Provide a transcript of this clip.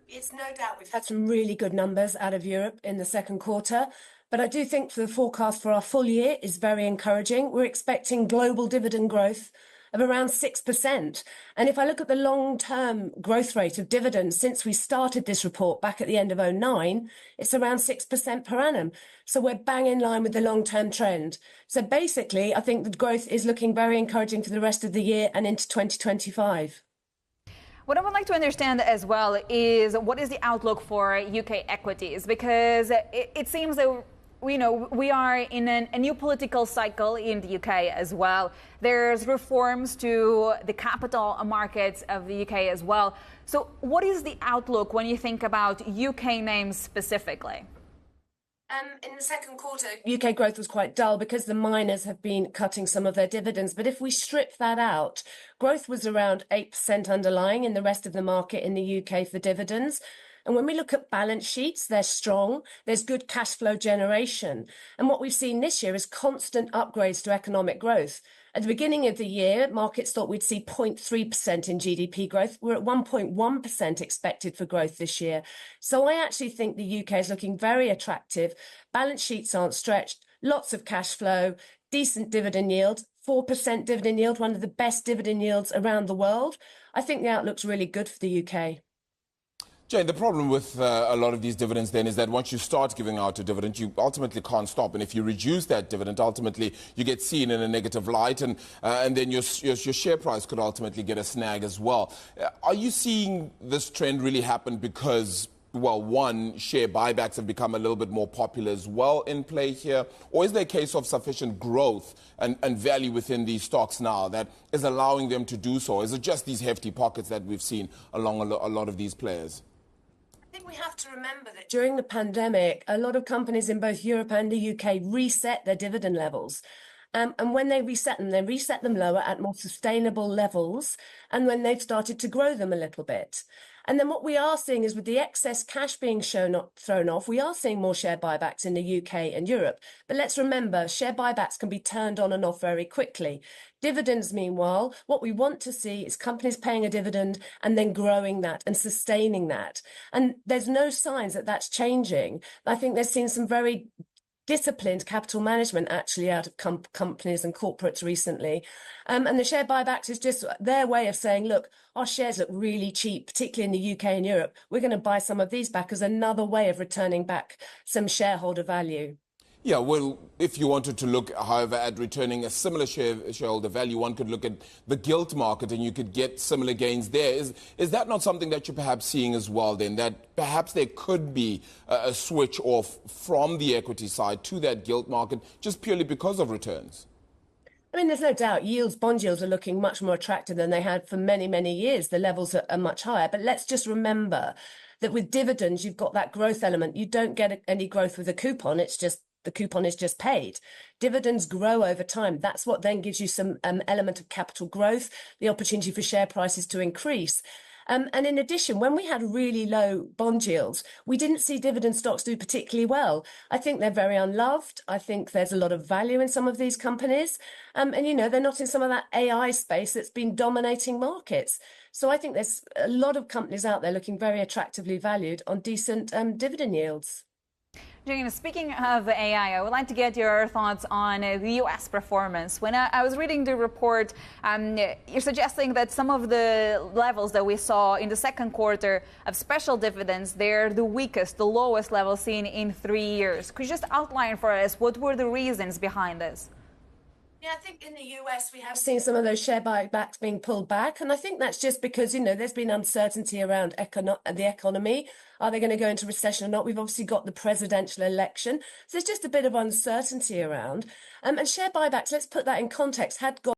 It's no doubt we've had some really good numbers out of Europe in the second quarter, but I do think the forecast for our full year is very encouraging. We're expecting global dividend growth of around 6%. And if I look at the long-term growth rate of dividends since we started this report back at the end of '09, it's around 6% per annum. So we're bang in line with the long-term trend. So basically, I think the growth is looking very encouraging for the rest of the year and into 2025. What I would like to understand as well is what is the outlook for UK equities? Because it seems that we are in a new political cycle in the UK as well. There's reforms to the capital markets of the UK as well. So what is the outlook when you think about UK names specifically? In the second quarter, UK growth was quite dull because the miners have been cutting some of their dividends. But if we strip that out, growth was around 8% underlying in the rest of the market in the UK for dividends. And when we look at balance sheets, they're strong. There's good cash flow generation. And what we've seen this year is constant upgrades to economic growth. At the beginning of the year, markets thought we'd see 0.3% in GDP growth. We're at 1.1% expected for growth this year. So I actually think the UK is looking very attractive. Balance sheets aren't stretched, lots of cash flow, decent dividend yield, 4% dividend yield, one of the best dividend yields around the world. I think the outlook's really good for the UK. Jane, the problem with a lot of these dividends then is that once you start giving out a dividend, you ultimately can't stop. And if you reduce that dividend, ultimately you get seen in a negative light, and then your share price could ultimately get a snag as well. Are you seeing this trend really happen because, well, one, share buybacks have become a little bit more popular as well in play here? Or is there a case of sufficient growth and value within these stocks now that is allowing them to do so? Is it just these hefty pockets that we've seen along a lot of these players? I think we have to remember that during the pandemic, a lot of companies in both Europe and the UK reset their dividend levels. And when they reset them lower at more sustainable levels, and when they've started to grow them a little bit. And then what we are seeing is with the excess cash being thrown off, we are seeing more share buybacks in the UK and Europe. But let's remember, share buybacks can be turned on and off very quickly. Dividends, meanwhile, what we want to see is companies paying a dividend and then growing that and sustaining that. And there's no signs that that's changing. I think there's seen some very disciplined capital management actually out of companies and corporates recently. And the share buybacks is just their way of saying, look, our shares look really cheap, particularly in the UK and Europe. We're going to buy some of these back as another way of returning back some shareholder value. Yeah, well, if you wanted to look, however, at returning a similar shareholder value, one could look at the gilt market and you could get similar gains there. Is that not something that you're perhaps seeing as well then, that perhaps there could be a switch off from the equity side to that gilt market just purely because of returns? I mean, there's no doubt bond yields are looking much more attractive than they had for many, many years. The levels are much higher. But let's just remember that with dividends, you've got that growth element. You don't get any growth with a coupon. It's just the coupon is just paid. Dividends grow over time. That's what then gives you some element of capital growth, the opportunity for share prices to increase. And in addition, when we had really low bond yields, we didn't see dividend stocks do particularly well. I think they're very unloved. I think there's a lot of value in some of these companies. And, they're not in some of that AI space that's been dominating markets. So I think there's a lot of companies out there looking very attractively valued on decent dividend yields. Jane, speaking of AI, I would like to get your thoughts on the U.S. performance. When I was reading the report, you're suggesting that some of the levels that we saw in the second quarter of special dividends, they're the weakest, the lowest level seen in 3 years. Could you just outline for us what were the reasons behind this? Yeah, I think in the US, we have seen some of those share buybacks being pulled back. And I think that's just because, there's been uncertainty around the economy. Are they going to go into recession or not? We've obviously got the presidential election. So there's just a bit of uncertainty around. And share buybacks, let's put that in context, had gone